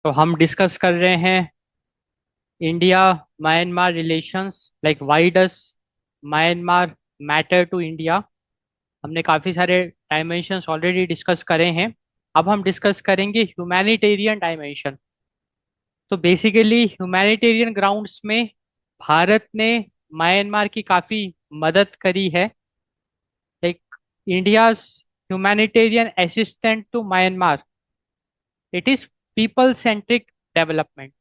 तो हम डिस्कस कर रहे हैं India Myanmar relations, like why does Myanmar matter to India. हमने काफ़ी सारे डायमेंशंस ऑलरेडी डिस्कस करे हैं। अब हम डिस्कस करेंगे ह्यूमैनिटेरियन डायमेंशन। तो बेसिकली ह्यूमैनिटेरियन ग्राउंड्स में भारत ने म्यांमार की काफ़ी मदद करी है। Like India's humanitarian assistant to Myanmar, it is people centric development.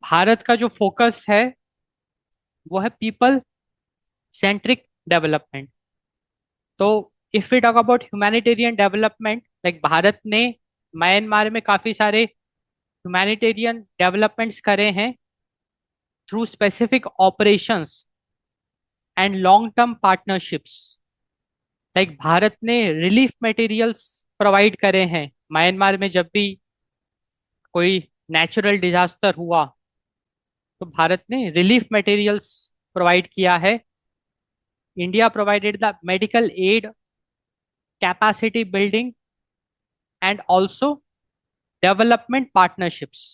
Bharat का जो फोकस है वो है पीपल सेंट्रिक डेवलपमेंट। तो if we talk about humanitarian development, like Bharat ने म्यांमार में काफी सारे ह्यूमैनिटेरियन डेवलपमेंट्स करे हैं through specific operations and long term partnerships. Like Bharat ने रिलीफ मटेरियल्स प्रोवाइड करे हैं म्यांमार में। जब भी कोई नेचुरल डिजास्टर हुआ तो भारत ने रिलीफ मटेरियल्स प्रोवाइड किया है। India provided the medical aid, capacity building, and also development partnerships.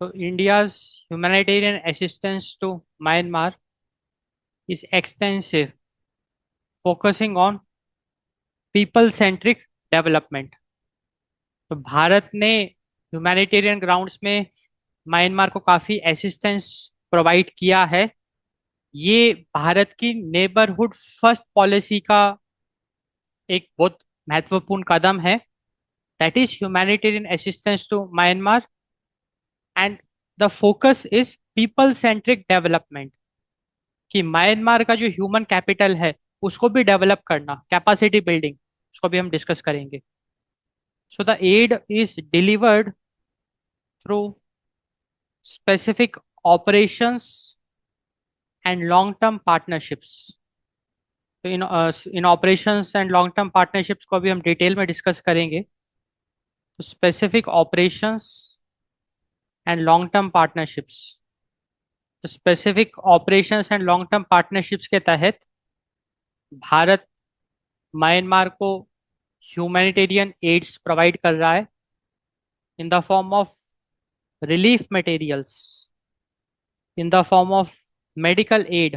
So India's humanitarian assistance to Myanmar is extensive, focusing on people-centric development. तो भारत ने ह्यूमैनिटेरियन ग्राउंड्स में म्यांमार को काफी असिस्टेंस प्रोवाइड किया है। ये भारत की नेबरहुड फर्स्ट पॉलिसी का एक बहुत महत्वपूर्ण कदम है। That is humanitarian assistance to Myanmar, and the focus is people centric development. कि म्यांमार का जो ह्यूमन कैपिटल है उसको भी डेवलप करना, कैपेसिटी बिल्डिंग, उसको भी हम डिस्कस करेंगे। So the aid is delivered through specific operations and long term partnerships. तो इन operations and long term partnerships को भी हम डिटेल में डिस्कस करेंगे। तो specific operations and long term partnerships, तो specific operations and long term partnerships के तहत भारत म्यांमार को ह्यूमैनिटेरियन एड्स प्रोवाइड कर रहा है in the form of relief materials, in the form of medical aid,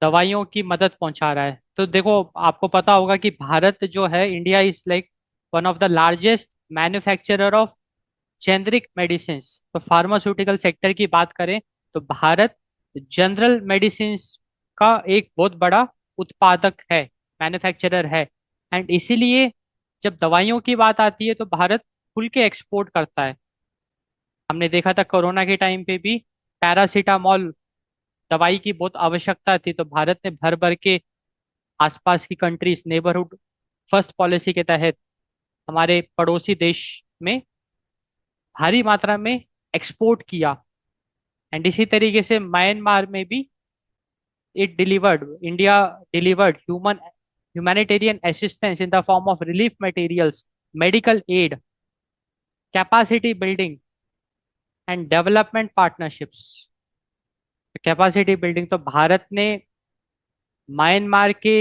दवाइयों की मदद पहुंचा रहा है। तो देखो, आपको पता होगा कि भारत जो है, India is like one of the largest manufacturer of generic medicine. तो फार्मास्यूटिकल सेक्टर की बात करें तो भारत जनरल मेडिसिन का एक बहुत बड़ा उत्पादक है, मैन्युफैक्चरर है। एंड इसीलिए जब दवाइयों की बात आती है तो भारत खुल के एक्सपोर्ट करता है। हमने देखा था कोरोना के टाइम पे भी पैरासीटामोल दवाई की बहुत आवश्यकता थी, तो भारत ने भर भर के आसपास की कंट्रीज, नेबरहुड फर्स्ट पॉलिसी के तहत हमारे पड़ोसी देश में भारी मात्रा में एक्सपोर्ट किया। एंड इसी तरीके से म्यांमार में भी it delivered India delivered humanitarian assistance in the form of relief materials, medical aid, capacity building, and development partnerships। Capacity building तो भारत ने म्यांमार के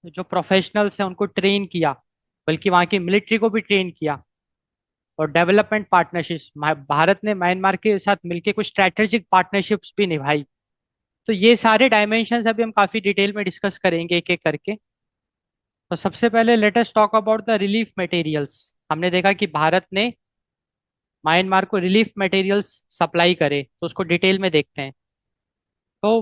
जो प्रोफेशनल्स हैं उनको ट्रेन किया, बल्कि वहाँ की मिलिट्री को भी ट्रेन किया। और डेवलपमेंट पार्टनरशिप्स, भारत ने म्यांमार के साथ मिलकर कुछ स्ट्रैटेजिक पार्टनरशिप्स भी निभाई। तो ये सारे डायमेंशंस अभी हम काफी डिटेल में डिस्कस करेंगे एक एक करके। तो सबसे पहले let us talk about the relief materials. हमने देखा कि भारत ने म्यांमार को रिलीफ मटेरियल्स सप्लाई करे, तो उसको डिटेल में देखते हैं। तो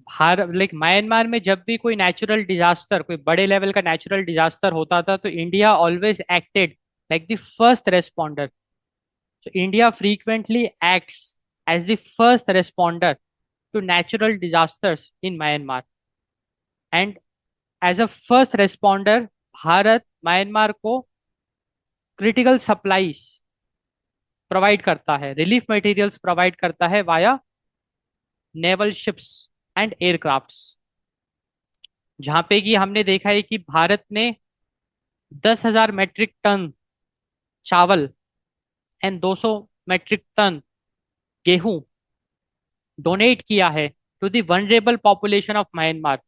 भारत, लाइक म्यांमार में जब भी कोई नेचुरल डिजास्टर, कोई बड़े लेवल का नेचुरल डिजास्टर होता था तो India always acted like the first responder. So India frequently acts as the first responder to natural disasters in Myanmar. And as a first responder, Bharat Myanmar को critical supplies provide करता है, relief materials provide करता है via naval ships and aircrafts. जहां पे कि हमने देखा है कि भारत ने 10,000 मेट्रिक टन चावल एंड 200 मेट्रिक टन गेहूं डोनेट किया है to the vulnerable population of Myanmar.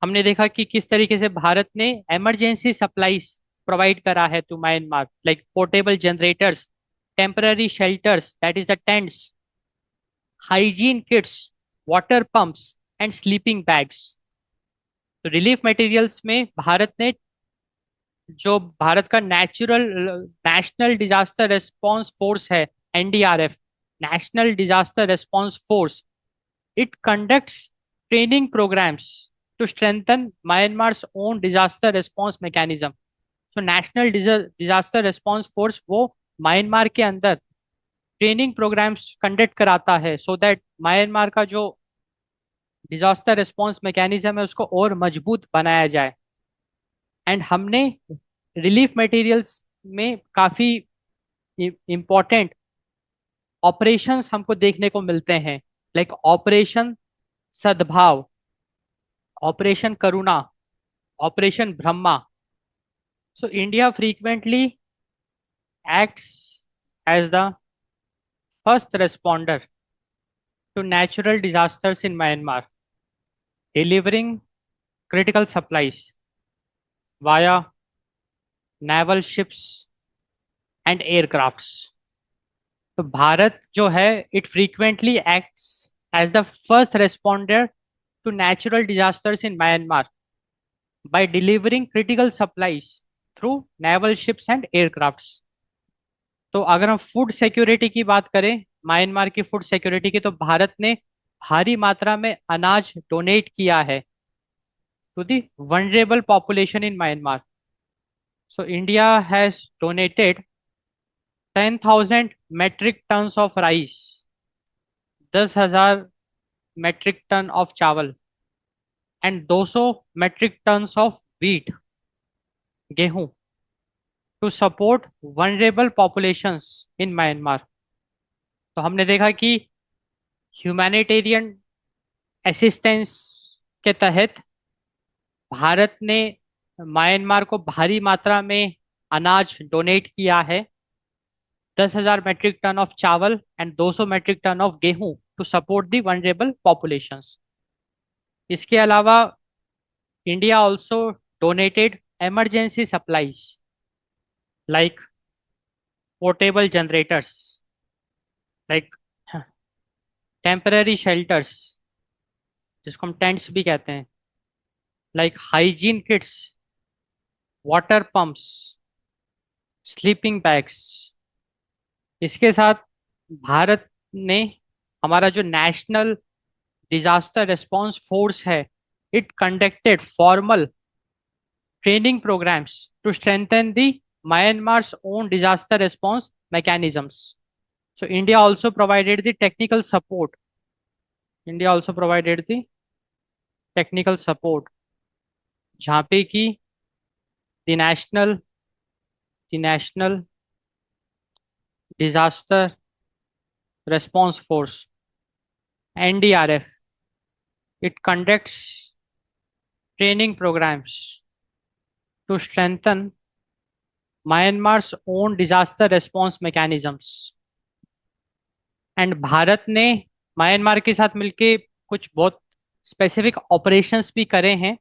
हमने देखा कि किस तरीके से भारत ने इमरजेंसी सप्लाईज प्रोवाइड करा है to Myanmar, like portable generators, temporary shelters that is the tents, hygiene kits, water pumps and sleeping bags. तो रिलीफ मटेरियल्स में भारत ने जो भारत का नेशनल डिजास्टर रिस्पांस फोर्स है, NDRF, national disaster response force, it conducts training programmes to strengthen Myanmar's own disaster response mechanism. So national disaster response force वो Myanmar के अंदर training programmes conduct कराता है सो दैट म्यांमार का जो disaster response mechanism है उसको और मजबूत बनाया जाए। एंड हमने रिलीफ मटेरियल्स में काफी इम्पोर्टेंट ऑपरेशंस हमको देखने को मिलते हैं, like operation Sadbhav, operation Karuna, operation Brahma. So India frequently acts as the first responder to natural disasters in Myanmar, delivering critical supplies via naval ships and aircrafts। तो भारत जो है it frequently acts as the first responder to natural disasters in Myanmar by delivering critical supplies through naval ships and aircrafts। तो अगर हम food security की बात करें, Myanmar की फूड सिक्योरिटी की, तो भारत ने भारी मात्रा में अनाज डोनेट किया है to the vulnerable population in Myanmar. So India has donated 10,000 metric tons of rice, 10,000 metric ton of चावल and 200 metric tons of wheat, gehun, to support vulnerable populations in Myanmar. तो हमने देखा कि ह्यूमैनिटेरियन असिस्टेंस के तहत भारत ने म्यांमार को भारी मात्रा में अनाज डोनेट किया है, 10,000 मेट्रिक टन ऑफ चावल एंड 200 मेट्रिक टन ऑफ गेहूं to support the vulnerable populations. इसके अलावा India also donated emergency supplies like portable generators, like temporary shelters जिसको हम टेंट्स भी कहते हैं, like hygiene kits, water pumps, sleeping bags। इसके साथ भारत ने हमारा जो नेशनल डिजास्टर रिस्पांस फोर्स है, it conducted formal training programmes to strengthen the Myanmar's own disaster response mechanisms। So India also provided the technical support, India also provided the technical support, जहाँ पे कि the national disaster response force, NDRF, it conducts training programmes to strengthen Myanmar's own disaster response mechanisms. And Bharat ने Myanmar के साथ मिलके कुछ बहुत specific operations भी करे हैं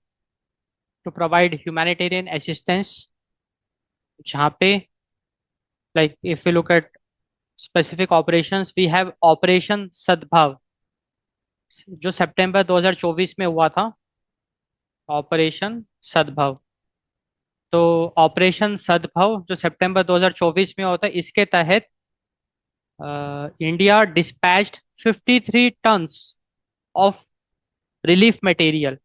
टू प्रोवाइड ह्यूमैनिटेरियन असिस्टेंस, जहाँ पे like if you look at specific operations, we have operation Sadbhav जो सितंबर 2024 में हुआ था, ऑपरेशन सद्भाव। तो ऑपरेशन सद्भाव जो सितंबर 2024 में होता है, इसके तहत India dispatched 53 tons of relief material,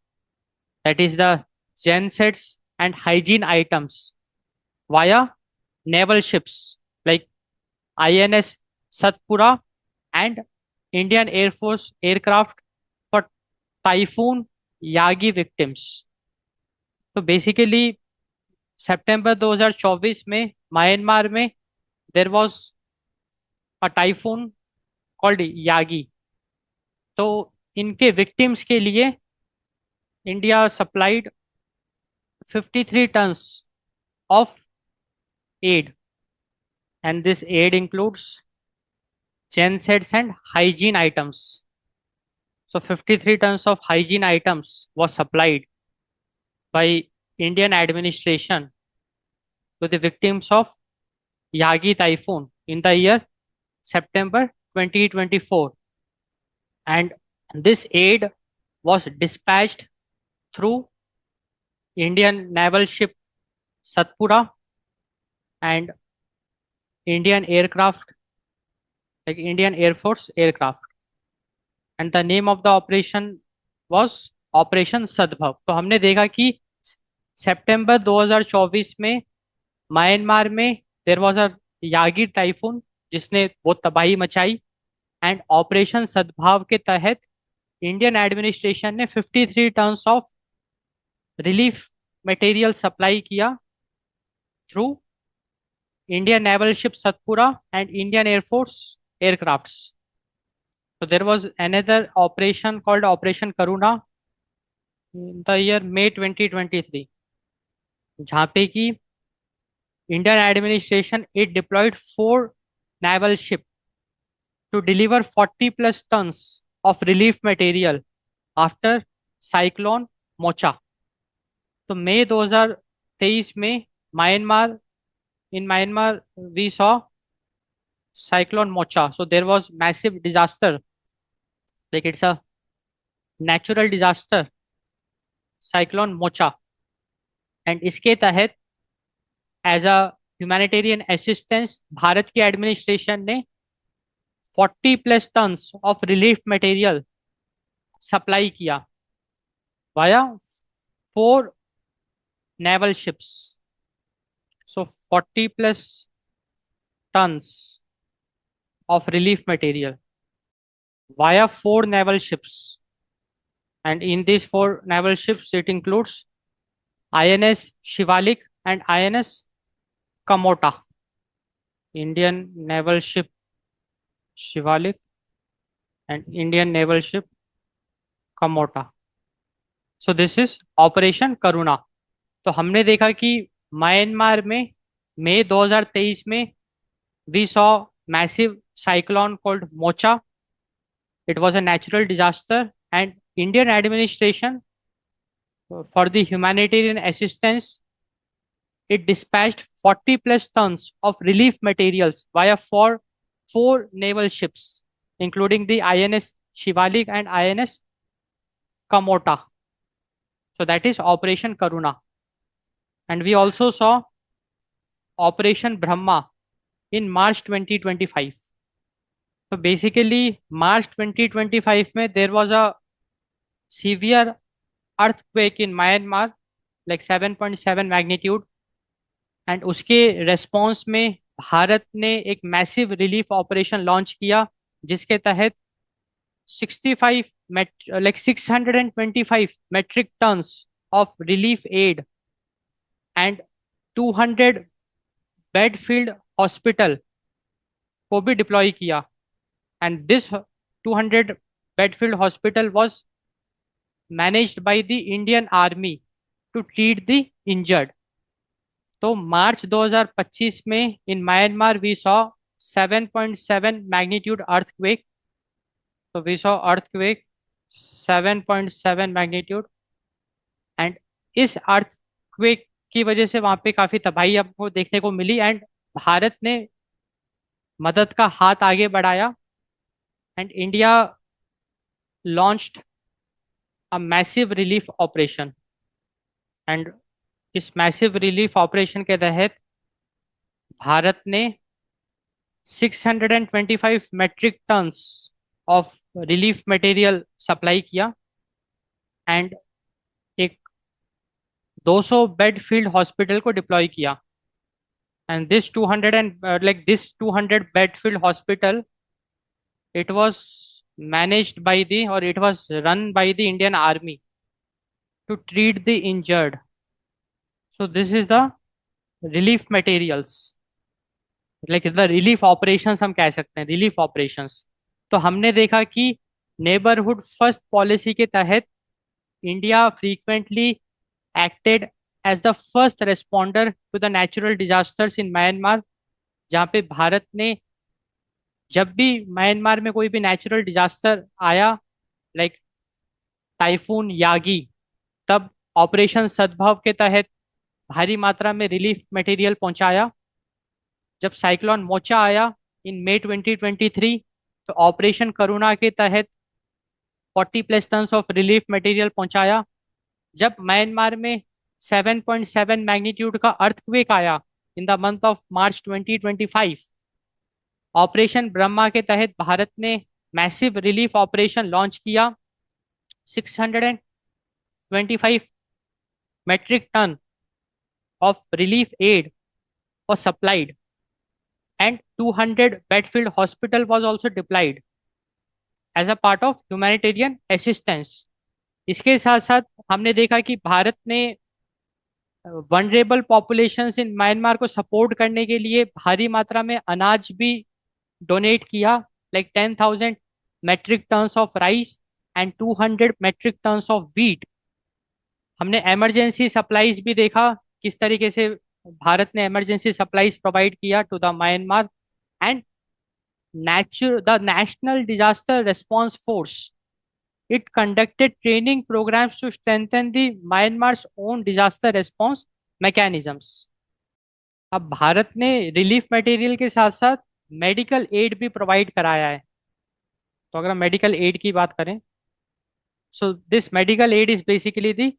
that is the gensets and hygiene items, via naval ships like INS Satpura and Indian Air Force aircraft for Typhoon Yagi victims। तो बेसिकली सितंबर 2024 में म्यांमार में there was a typhoon called Yagi. तो इनके victims के लिए India supplied 53 tons of aid, and this aid includes gensets and hygiene items। So 53 tons of hygiene items was supplied by Indian administration to the victims of Yagi typhoon in the year September 2024, and this aid was dispatched through Indian naval ship Satpura and Indian aircraft, like Indian Air Force aircraft, and the name of the operation was operation Sadbhav. तो हमने देखा कि सितंबर 2024 में Myanmar में there was a Yagi typhoon जिसने बहुत तबाही मचाई, एंड ऑपरेशन सद्भाव के तहत इंडियन एडमिनिस्ट्रेशन ने 53 tons of relief material supply किया through Indian naval ship Satpura and Indian air force aircrafts. So there was another operation called Operation Karuna in the year May 2023, जहाँ पे कि Indian administration it deployed 4 naval ship to deliver 40 plus tons of relief material after cyclone Mocha। तो मई 2023 में Myanmar in Myanmar we saw cyclone Mocha, so there was massive disaster, like it's a natural disaster cyclone Mocha, and इसके तहत as a humanitarian assistance Bharat की administration ने 40 plus tons of relief material supply किया via 4 naval ships. So 40 plus tons of relief material via 4 naval ships, and in these 4 naval ships it includes INS Shivalik and INS Kamota, Indian naval ship Shivalik and Indian naval ship Kamota। so this is operation Karuna. तो हमने देखा कि Myanmar में मई 2023 में we saw massive cyclone called Mocha। It was a natural disaster, and Indian administration for the humanitarian assistance it dispatched 40 plus tons of relief materials via 4 naval ships, including the INS Shivalik and INS Kamota। So that is Operation Karuna, and we also saw Operation Brahma in March 2025। So basically March 2025 में there was a severe earthquake in Myanmar, like 7.7 magnitude, and उसके response में भारत ने एक massive relief operation launch किया जिसके तहत 65 like 625 metric tons of relief aid and 200 bed field hospital को भी डिप्लॉय किया, and this 200 bed field hospital was managed by the Indian Army to treat the injured. तो मार्च 2025 में in Myanmar we saw 7.7 magnitude earthquake. तो we saw earthquake 7.7 magnitude, and इस earthquake की वजह से वहां पे काफी तबाही आपको देखने को मिली, एंड भारत ने मदद का हाथ आगे बढ़ाया, and India launched a massive relief operation. And इस मैसिव रिलीफ ऑपरेशन के तहत भारत ने 625 metric tons of relief material supply किया, एंड एक 200 बेड फील्ड हॉस्पिटल को डिप्लॉय किया, and this 200 and this 200 bed filled hospital it was managed by the, or it was run by the Indian Army to treat the injured। so this is the relief materials, like the relief operations हम कह सकते हैं, relief operations। तो हमने देखा कि neighbourhood first policy के तहत India frequently acted as the first responder to the natural disasters in Myanmar, जहाँ पे भारत ने जब भी म्यांमार में कोई भी नेचुरल डिजास्टर आया, लाइक टाइफून यागी, तब ऑपरेशन सद्भाव के तहत भारी मात्रा में रिलीफ मटेरियल पहुंचाया। जब साइक्लोन मोचा आया इन मई 2023, तो ऑपरेशन करुणा के तहत 40+ टन ऑफ रिलीफ मटेरियल पहुंचाया। जब म्यांमार में 7.7 मैग्नीट्यूड का अर्थक्वेक आया in the month of March 2025, operation Brahma के तहत भारत ने मैसिव रिलीफ ऑपरेशन लॉन्च किया। 625 metric ton of relief aid was supplied and 200 bedfield hospital was also deployed as a part of humanitarian assistance। इसके साथ साथ हमने देखा कि भारत ने वनरेबल पॉपुलेशंस इन म्यांमार को सपोर्ट करने के लिए भारी मात्रा में अनाज भी डोनेट किया, like 10,000 metric tons of rice and 200 metric tons of wheat. हमने इमरजेंसी सप्लाईज भी देखा, किस तरीके से भारत ने इमरजेंसी सप्लाईज प्रोवाइड किया to the Myanmar. And the National Disaster Response Force, it conducted training programs to strengthen the Myanmar's own disaster response mechanisms। अब भारत ने रिलीफ मटेरियल के साथ साथ मेडिकल एड भी प्रोवाइड कराया है। तो अगर हम मेडिकल एड की बात करें, so this medical aid is basically the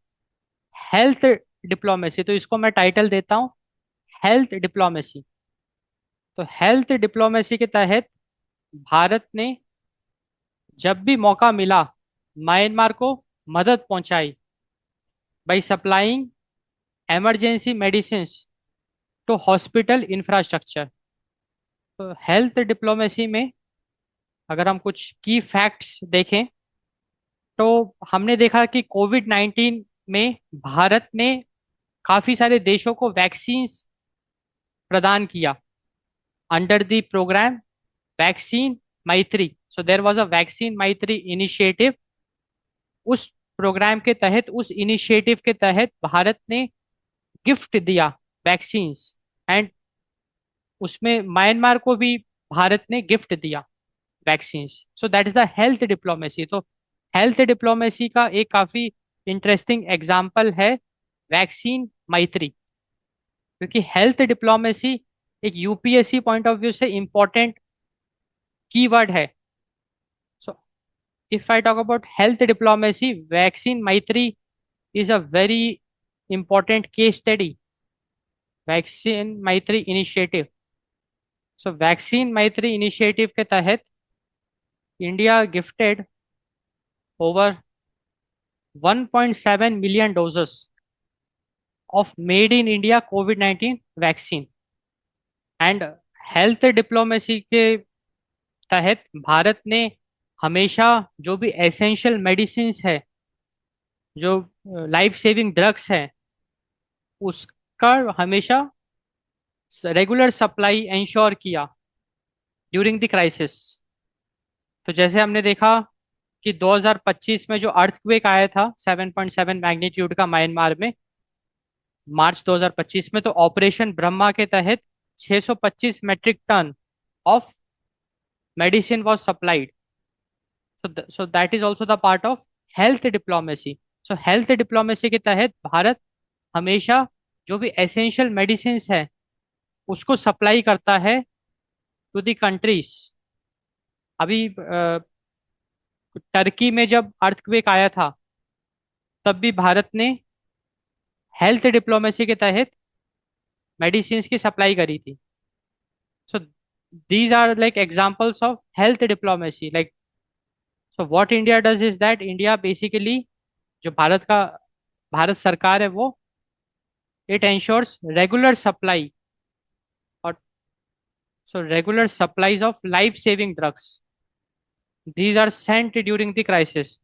health diplomacy. तो इसको मैं टाइटल देता हूं हेल्थ डिप्लोमेसी। तो हेल्थ डिप्लोमेसी के तहत भारत ने जब भी मौका मिला म्यांमार को मदद पहुंचाई by supplying emergency medicine to hospital infrastructure. तो हेल्थ डिप्लोमेसी में अगर हम कुछ की फैक्ट्स देखें, तो हमने देखा कि कोविड-19 में भारत ने काफी सारे देशों को वैक्सीन्स प्रदान किया under the programme vaccine Maitri. So there was a vaccine Maitri initiative. उस प्रोग्राम के तहत, उस इनिशिएटिव के तहत भारत ने गिफ्ट दिया वैक्सीन्स, एंड उसमें म्यांमार को भी भारत ने गिफ्ट दिया vaccines. So that is the health diplomacy. तो हेल्थ डिप्लोमेसी का एक काफी इंटरेस्टिंग एग्जाम्पल है वैक्सीन मैत्री, क्योंकि हेल्थ डिप्लोमेसी एक यूपीएससी पॉइंट ऑफ व्यू से इंपॉर्टेंट कीवर्ड है। So if I talk about health diplomacy, vaccine Maitri is a very important case study, vaccine Maitri initiative. So vaccine Maitri initiative के तहत India gifted over 1.7 million doses of made in India कोविड-19 vaccine. And health diplomacy के तहत भारत ने हमेशा जो भी essential medicine है, जो लाइफ सेविंग ड्रग्स है, उसका हमेशा रेगुलर सप्लाई इंश्योर किया ड्यूरिंग द क्राइसिस। तो जैसे हमने देखा कि 2025 में जो अर्थक्वेक आया था 7.7 मैग्नीट्यूड का म्यांमार में, मार्च 2025 में, तो ऑपरेशन ब्रह्मा के तहत 625 metric ton of medicine was supplied. so that is also the part of health diplomacy। so health diplomacy के तहत भारत हमेशा जो भी एसेंशियल मेडिसिन है उसको सप्लाई करता है टू दी कंट्रीज। अभी टर्की में जब अर्थक्वेक आया था, तब भी भारत ने हेल्थ डिप्लोमेसी के तहत मेडिसिन की सप्लाई करी थी। So these are like examples of health diplomacy. Like so what India does is that India basically, जो भारत सरकार है, वो इट एंश्योर्स रेगुलर सप्लाई, और so regular supplies of life saving drugs, these are sent during the crisis.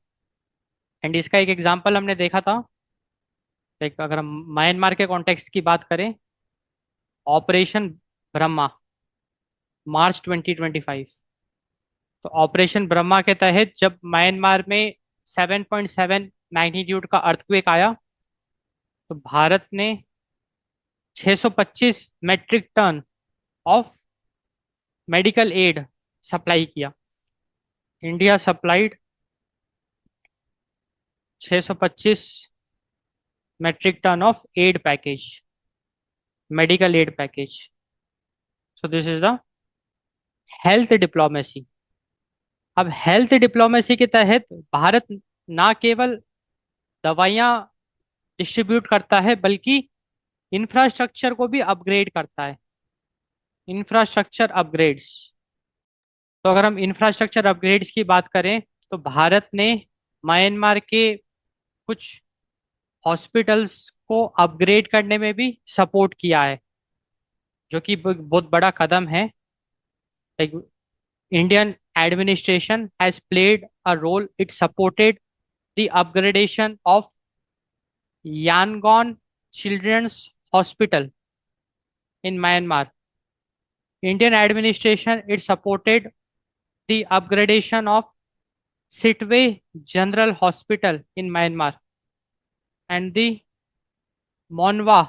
And इसका एक example हमने देखा था, लाइक अगर हम म्यांमार के कॉन्टेक्स्ट की बात करें, ऑपरेशन ब्रह्मा, मार्च 2025। तो ऑपरेशन ब्रह्मा के तहत जब म्यांमार में 7.7 मैग्नीट्यूड का अर्थक्वेक आया, तो भारत ने 625 metric ton of medical aid supply किया। India supplied 625 metric ton of aid package. Medical aid package. So this is the health diplomacy. अब हेल्थ डिप्लोमेसी के तहत भारत ना केवल दवाइयाँ डिस्ट्रीब्यूट करता है बल्कि इंफ्रास्ट्रक्चर को भी अपग्रेड करता है। Infrastructure upgrades. तो अगर हम इंफ्रास्ट्रक्चर अपग्रेड्स की बात करें तो भारत ने म्यांमार के कुछ हॉस्पिटल्स को अपग्रेड करने में भी सपोर्ट किया है, जो कि बहुत बड़ा कदम है। Like Indian administration has played a role, it supported the upgradation of Yangon children's hospital in Myanmar. Indian administration it supported the upgradation of Sitwe General Hospital in Myanmar and the Monwa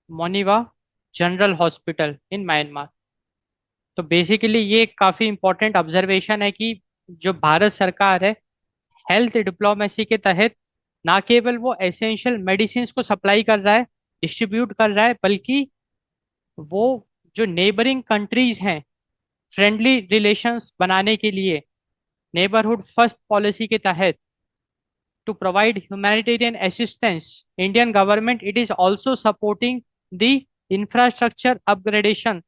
Moniwa General Hospital in Myanmar। तो basically ये काफ़ी important observation है कि जो भारत सरकार है health diplomacy के तहत ना केवल वो एसेंशियल मेडिसिन को सप्लाई कर रहा है, डिस्ट्रीब्यूट कर रहा है, बल्कि वो जो नेबरिंग कंट्रीज हैं फ्रेंडली रिलेशंस बनाने के लिए नेबरहुड फर्स्ट पॉलिसी के तहत to provide humanitarian assistance, Indian government it is also supporting the infrastructure upgradation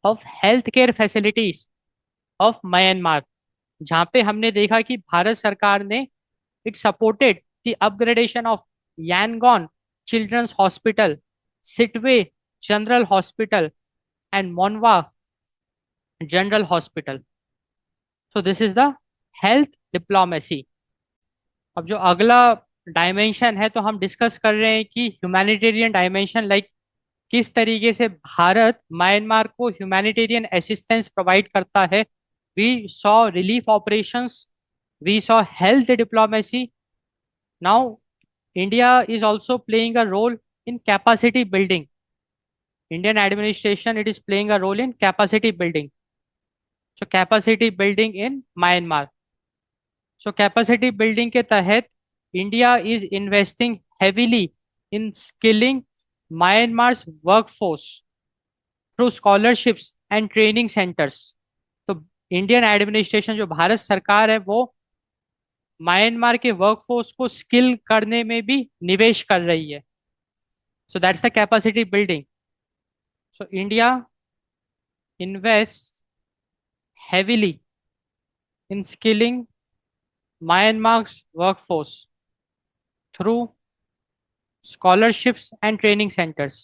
of healthcare facilities of Myanmar, जहाँ पे हमने देखा कि भारत सरकार ने it supported the upgradation of Yangon Children's Hospital, Sitwe General Hospital and Monwa General Hospital. So this is the health diplomacy. अब जो अगला डायमेंशन है तो हम डिस्कस कर रहे हैं कि ह्यूमैनिटेरियन डायमेंशन, लाइक किस तरीके से भारत म्यांमार को ह्यूमैनिटेरियन असिस्टेंस प्रोवाइड करता है। We saw relief operations, we saw health diplomacy. Now India is also playing a role in capacity building. Indian administration it is playing a role in capacity building. So capacity building in Myanmar. So capacity building के तहत India is investing heavily in skilling Myanmar's workforce through scholarships and training centres. तो Indian administration जो भारत सरकार है वो Myanmar के workforce को skill करने में भी निवेश कर रही है। So that's the capacity building. So India invest heavily in skilling Myanmar's workforce through scholarships and training centers।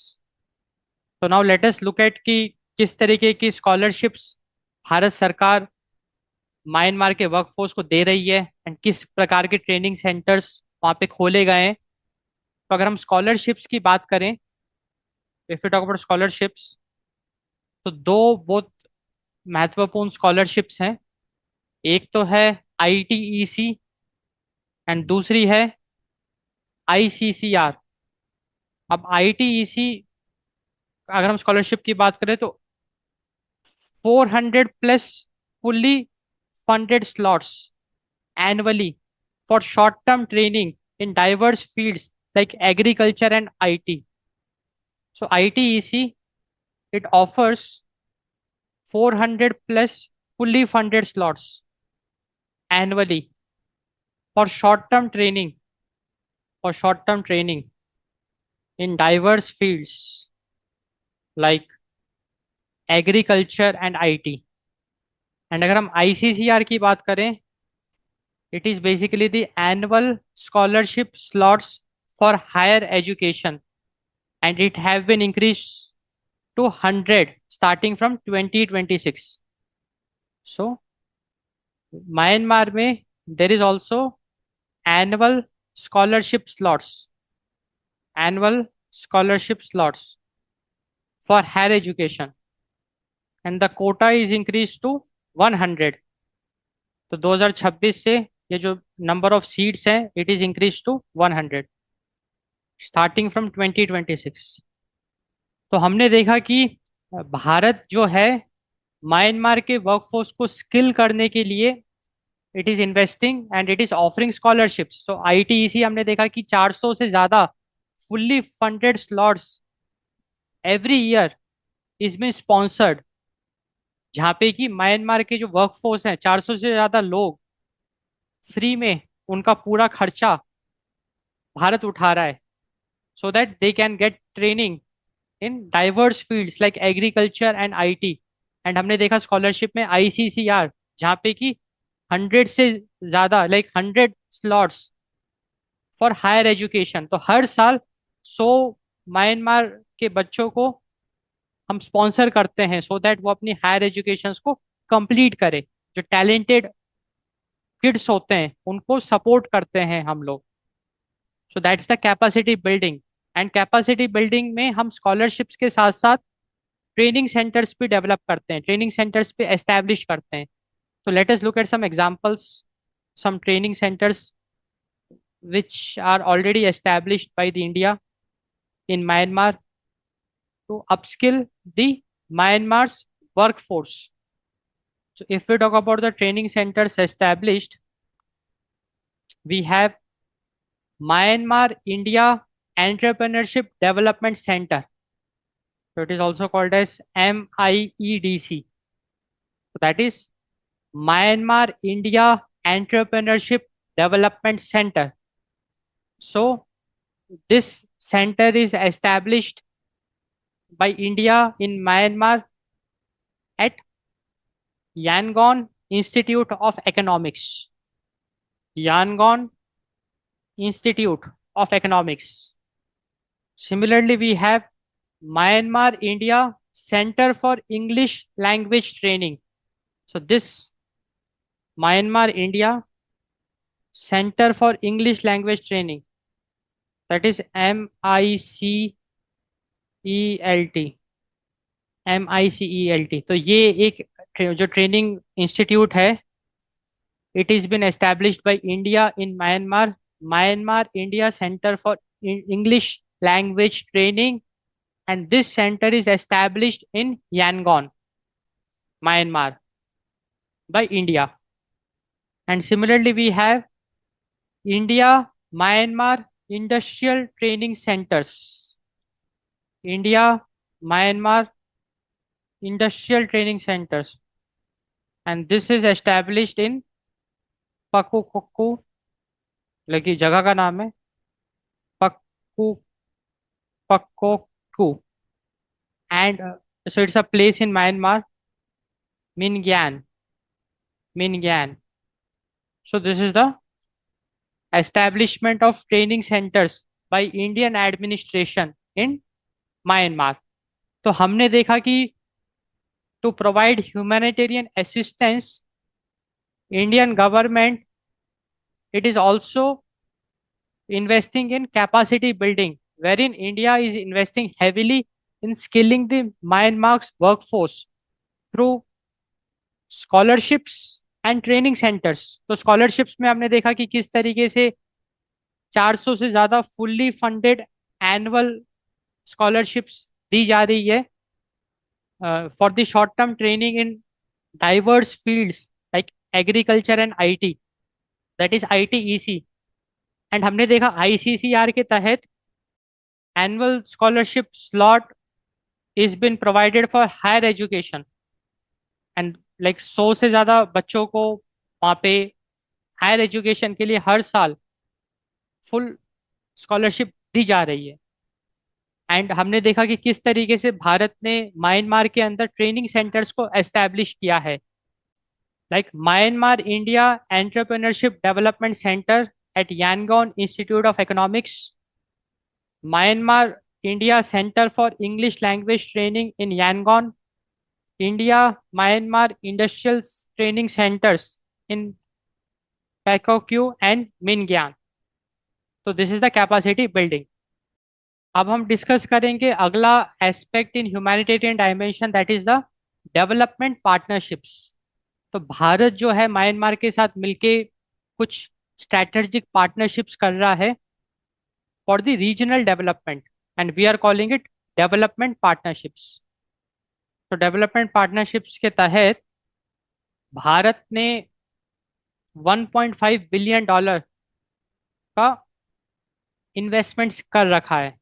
तो now let us look at कि किस तरीके की स्कॉलरशिप्स भारत सरकार म्यांमार के वर्कफोर्स को दे रही है एंड किस प्रकार के ट्रेनिंग सेंटर्स वहाँ पे खोले गए हैं। तो अगर हम स्कॉलरशिप्स की बात करें, if you talk about scholarships, तो दो बहुत महत्वपूर्ण स्कॉलरशिप्स हैं। एक तो है आईटीईसी एंड दूसरी है आईसीसीआर। अब आईटीईसी अगर हम स्कॉलरशिप की बात करें तो 400 plus fully funded slots annually for short-term training in diverse fields like agriculture and IT. So ITEC it offers 400 plus fully funded slots annually for short-term training in diverse fields like agriculture and IT. And अगर हम ICCR की बात करें, it is basically the annual scholarship slots for higher education and it have been increased to 100 starting from 2026। So Myanmar में there is also annual scholarship slots, annual scholarship slots for higher education and the quota is increased to 100। तो 2026 से ये जो number of seats हैं it is increase to 100 starting from 2026। तो हमने देखा कि भारत जो है म्यांमार के वर्कफोर्स को स्किल करने के लिए it is investing and it is offering scholarships. तो आईटीईसी हमने देखा कि 400 से ज़्यादा fully funded slots every year is been sponsored, जहाँ पे कि म्यांमार के जो वर्कफोर्स हैं 400 से ज्यादा लोग फ्री में उनका पूरा खर्चा भारत उठा रहा है, so that they can get training in diverse fields like agriculture and IT. And हमने देखा स्कॉलरशिप में आईसीसीआर, जहाँ पे कि 100 से ज्यादा like 100 slots for higher education. तो हर साल 100 म्यांमार के बच्चों को हम स्पॉन्सर करते हैं सो दैट वो अपनी हायर एजुकेशन को कंप्लीट करे। जो टैलेंटेड किड्स होते हैं उनको सपोर्ट करते हैं हम लोग। सो that's the capacity building. And capacity building में हम स्कॉलरशिप्स के साथ साथ ट्रेनिंग सेंटर्स भी डेवलप करते हैं, ट्रेनिंग सेंटर्स भी एस्टैब्लिश करते हैं। तो let us look at some examples, some training centers which are already established by the India in Myanmar to upskill the Myanmar's workforce. So if we talk about the training centers established, we have Myanmar India Entrepreneurship Development Center. So it is also called as MIEDC. So that is Myanmar India Entrepreneurship Development Center. So this center is established by India in Myanmar at Yangon Institute of Economics. Yangon Institute of Economics. Similarly, we have Myanmar India Center for English Language Training. So this Myanmar India Center for English Language Training, that is MICELT, MICELT। तो ये एक जो training institute है, it has been established by India in Myanmar, Myanmar India Center for English Language Training, and this center is established in Yangon, Myanmar by India. And similarly, we have India Myanmar Industrial Training Centers. India Myanmar Industrial Training Centers, and this is established in Pakukku, लगी जगह का नाम है पक्कू, Pakokku, and so it's a place in Myanmar, Mingyang, Mingyang. So this is the establishment of training centers by Indian administration in Myanmar. तो हमने देखा कि to provide humanitarian assistance, Indian government, it is also investing in capacity building, wherein India is investing heavily in skilling the Myanmar's workforce through scholarships and training centres. तो scholarships में हमने देखा कि किस तरीके से 400 से ज्यादा फुल्ली फंडेड एनुअल स्कॉलरशिप्स दी जा रही है for the short term training in diverse fields like agriculture and IT, that is ITEC। एंड हमने देखा ICCR के तहत annual scholarship slot is been provided for higher education, and like 100 से ज्यादा बच्चों को वहाँ पे हायर एजुकेशन के लिए हर साल फुल स्कॉलरशिप दी जा रही है। एंड हमने देखा कि किस तरीके से भारत ने म्यांमार के अंदर ट्रेनिंग सेंटर्स को एस्टैब्लिश किया है, like Myanmar India entrepreneurship development centre at Yangon Institute of Economics, Myanmar India centre for English language training in Yangon, India Myanmar Industrial Training Centers in Pakokku and Mingyang. तो this is the capacity building. अब हम discuss करेंगे अगला aspect in humanitarian dimension, that is the development partnerships. तो भारत जो है Myanmar के साथ मिलके कुछ स्ट्रैटेजिक पार्टनरशिप्स कर रहा है for the regional development, and we are calling it development partnerships. तो डेवलपमेंट पार्टनरशिप्स के तहत भारत ने 1.5 बिलियन डॉलर का इन्वेस्टमेंट्स कर रखा है।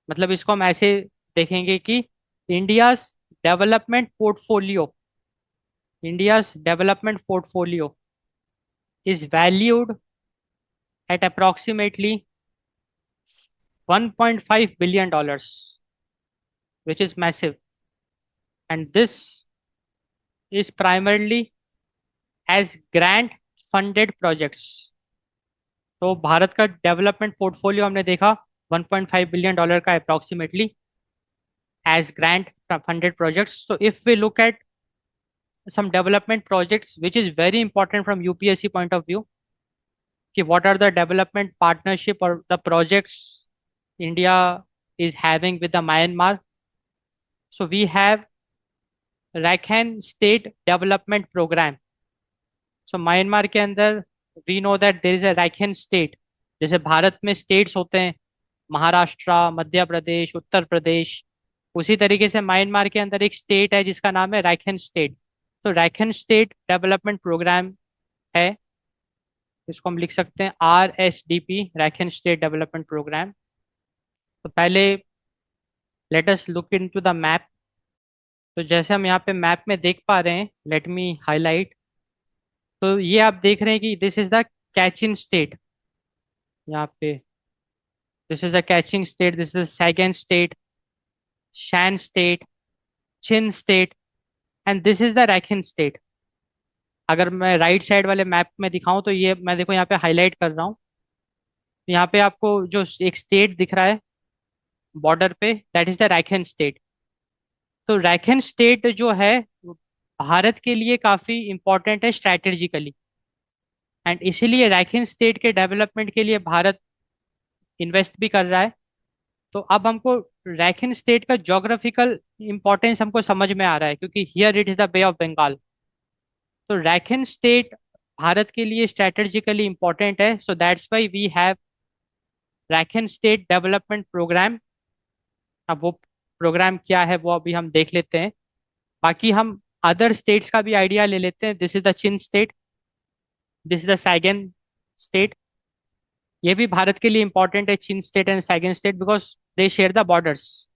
मतलब इसको हम ऐसे देखेंगे कि india's development portfolio india's development portfolio is valued at approximately $1.5 billion, which is massive. And this is primarily as grant funded projects. तो भारत का डेवलपमेंट पोर्टफोलियो हमने देखा $1.5 बिलियन का approximately as grant funded projects. So if we look at some development projects, which is very important from UPSC point of view, कि what are the development partnership or the projects India is having with the Myanmar. So we have Rakhine State Development Program. So Myanmar के अंदर we know that there is a Rakhine state. जैसे भारत में states होते हैं, महाराष्ट्र, मध्य प्रदेश, उत्तर प्रदेश, उसी तरीके से Myanmar के अंदर एक स्टेट है जिसका नाम है रैखिन स्टेट. तो रैखिन स्टेट डेवलपमेंट प्रोग्राम है, इसको हम लिख सकते हैं RSDP, रैखिन स्टेट डेवलपमेंट प्रोग्राम. तो पहले late us look into the map. तो जैसे हम यहाँ पे मैप में देख पा रहे हैं, लेट मी हाईलाइट. तो ये आप देख रहे हैं कि this is the Kachin state. यहाँ पे this is the Kachin state, this is Sagaing state, Shan state, Chin state, and this is the Rakhine state. अगर मैं राइट साइड वाले मैप में दिखाऊं तो ये मैं देखो यहाँ पे हाईलाइट कर रहा हूँ. यहाँ पे आपको जो एक स्टेट दिख रहा है बॉर्डर पे, that is the Rakhine state. तो रैखिन स्टेट जो है वो भारत के लिए काफी इंपॉर्टेंट है स्ट्रैटेजिकली, एंड इसीलिए रैखिन स्टेट के डेवलपमेंट के लिए भारत इन्वेस्ट भी कर रहा है. तो अब हमको रैखिन स्टेट का ज्योग्राफिकल इंपॉर्टेंस हमको समझ में आ रहा है, क्योंकि here it is the bay of Bengal. तो रैखिन स्टेट भारत के लिए स्ट्रेटेजिकली इंपॉर्टेंट है. So that's why we have Rakhine state development programme. अब वो प्रोग्राम क्या है वो अभी हम देख लेते हैं. बाकी हम अदर स्टेट्स का भी आइडिया ले लेते हैं. This is the Chin state, this is the Sagaing state. ये भी भारत के लिए इंपॉर्टेंट है, Chin state and Sagaing state, because they share the borders.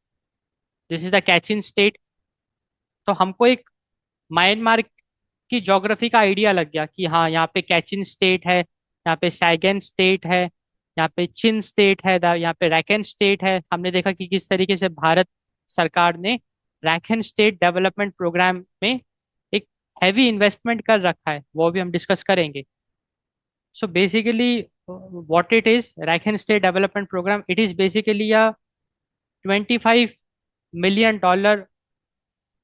This is the Kachin state. तो हमको एक म्यांमार की ज्योग्राफी का आइडिया लग गया कि हाँ यहाँ पे कैचिन स्टेट है, यहाँ पे सैगन स्टेट है, यहाँ पे चिन स्टेट है, यहाँ पे रैखिन स्टेट है. हमने देखा कि किस तरीके से भारत सरकार ने रैखिन स्टेट डेवलपमेंट प्रोग्राम में एक हैवी इन्वेस्टमेंट कर रखा है, वो भी हम डिस्कस करेंगे. So basically what it is, Rakhine State Development Program, it is basically a $25 million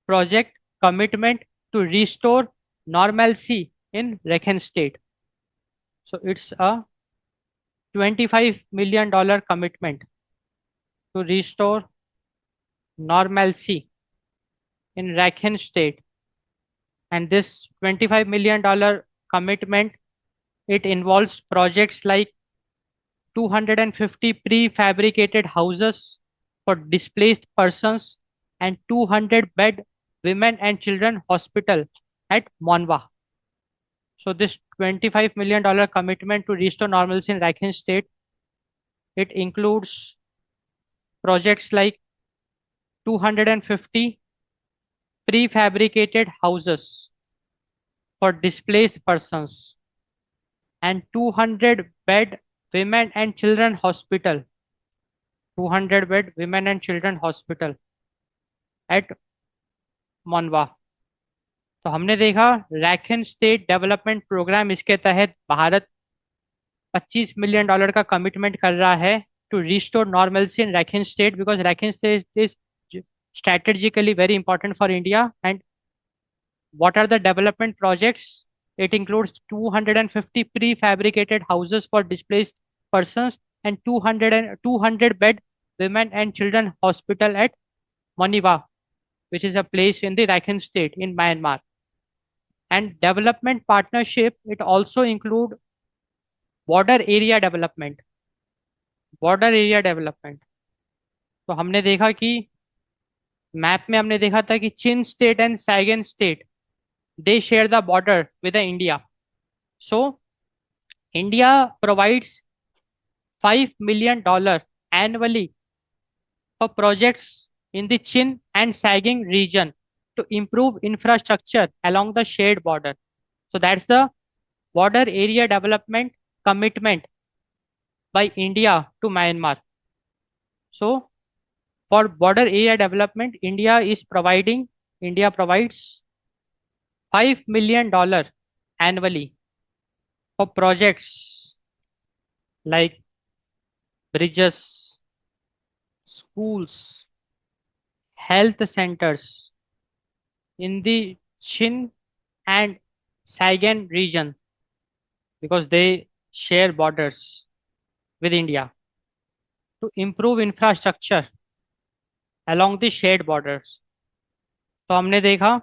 project commitment to restore normalcy in Rakhine State. So it's a $25 million commitment to restore normalcy in Rakhine State. And this $25 million commitment, it involves projects like 250 prefabricated houses for displaced persons and 200-bed women and children hospital at Monwa. So this $25 million commitment to restore normalcy in Rakhine State, it includes projects like 250 prefabricated houses for displaced persons and 200-bed women and children hospital, 200-bed women and children hospital at Monwa. तो हमने देखा रैखिन state development programme, इसके तहत Bharat $25 million का commitment कर रहा है to restore normalcy in Rakhine state, because Rakhine state is strategically very important for India. And what are the development projects? It includes 250 prefabricated houses for displaced persons and 200-bed women and children hospital at Moniwa, which is a place in the Rakhine State in Myanmar. And development partnership, it also include border area development. Border area development. तो हमने देखा कि map में हमने देखा था कि Chin state and Sagaing state, they share the border with the India. So India provides $5 million annually for projects in the Chin and Saiging region to improve infrastructure along the shared border. So that's the border area development commitment by India to Myanmar. So for border area development, India provides $5 million annually for projects like bridges, schools, health centers in the Chin and Saigon region because they share borders with India to improve infrastructure along the shared borders. तो हमने देखा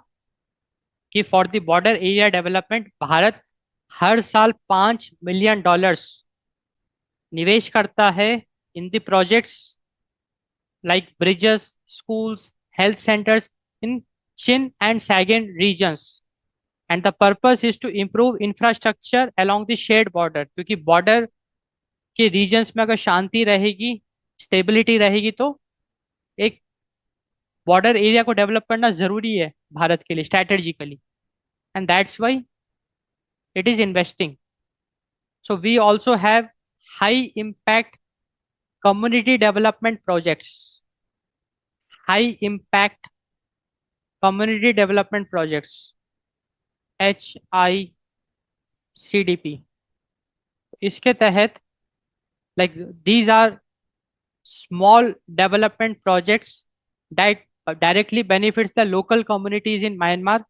कि for the border area development Bharat हर साल $5 million निवेश करता है in the projects like bridges, schools, health centers in Chin and Saigon regions. And the purpose is to improve infrastructure along the shared border. क्योंकि बॉर्डर के regions में अगर शांति रहेगी, स्टेबिलिटी रहेगी तो एक बॉर्डर एरिया को डेवलप करना जरूरी है भारत के लिए strategically. And that's why it is investing. So we also have high impact community development projects. High impact community development projects, HICDP. इसके तहत like these are small development projects that directly benefits the local communities in Myanmar,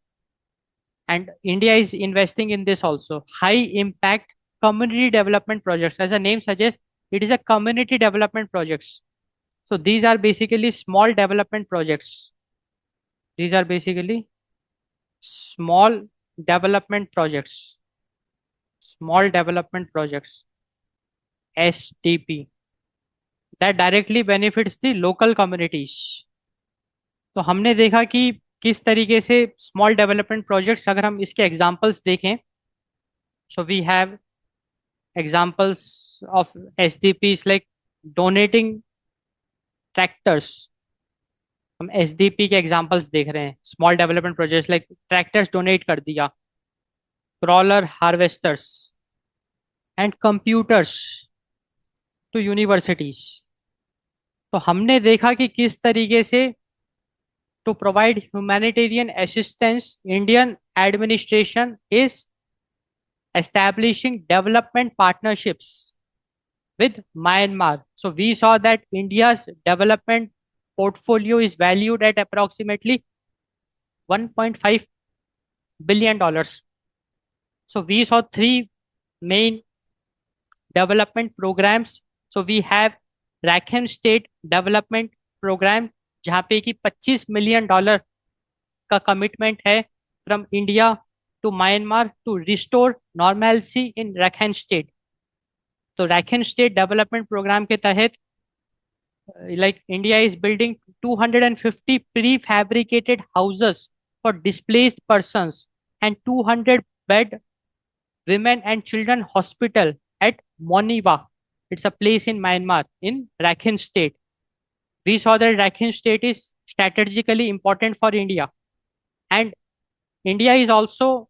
and India is investing in this also. High impact community development projects, as the name suggests, it is a community development projects. So these are basically small development projects. These are basically small development projects. Small development projects, SDP, that directly benefits the local communities. तो हमने देखा कि किस तरीके से small development projects, अगर हम इसके एग्जांपल्स देखें, so we have examples of SDPs like donating tractors. हम एसडीपी के एग्जांपल्स देख रहे हैं, small development projects like tractors donate कर दिया, crawler harvesters and computers to universities. तो हमने देखा कि किस तरीके से to provide humanitarian assistance, Indian administration is establishing development partnerships with Myanmar. So we saw that India's development portfolio is valued at approximately $1.5 billion. So we saw three main development programs. So we have Rakhine State Development Program, जहाँ पे कि $25 million का commitment है from India to Myanmar to restore normalcy in Rakhine state. तो Rakhine state development programme के तहत like India is building 250 prefabricated houses for displaced persons and 200 bed women and children hospital at Moniwa. It's a place in Myanmar in Rakhine State. We saw that Rakhine State is strategically important for India, and India is also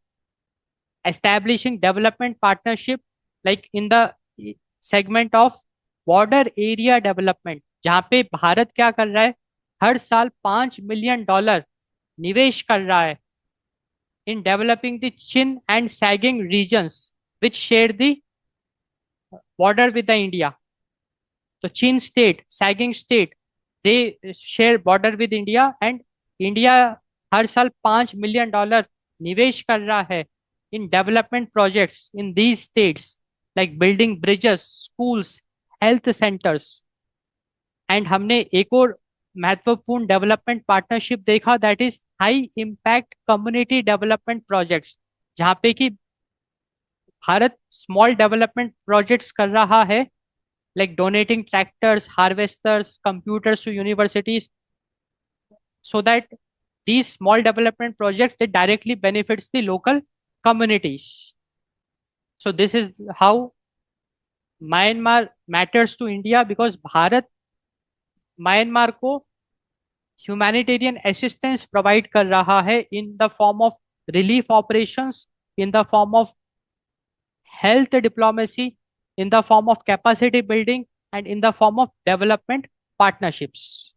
establishing development partnership like in the segment of border area development, जहाँ पे भारत क्या कर रहा है, हर साल $5 million निवेश कर रहा है in developing the Chin and Saiging regions which share the border with the India. So Chin state, Saiging state, they share border with India, and India हर साल $5 million निवेश कर रहा है in development projects in these states like building bridges, schools, health centers. And हमने एक और महत्वपूर्ण development partnership देखा, that is high impact community development projects, जहाँ पे कि भारत स्मॉल डेवलपमेंट प्रोजेक्ट्स कर रहा है like donating tractors, harvesters, computers to universities, so that these small development projects they directly benefits the local communities. So this is how Myanmar matters to India, because Bharat Myanmar को humanitarian assistance provide कर रहा है in the form of relief operations, in the form of health diplomacy, in the form of capacity building, and in the form of development partnerships.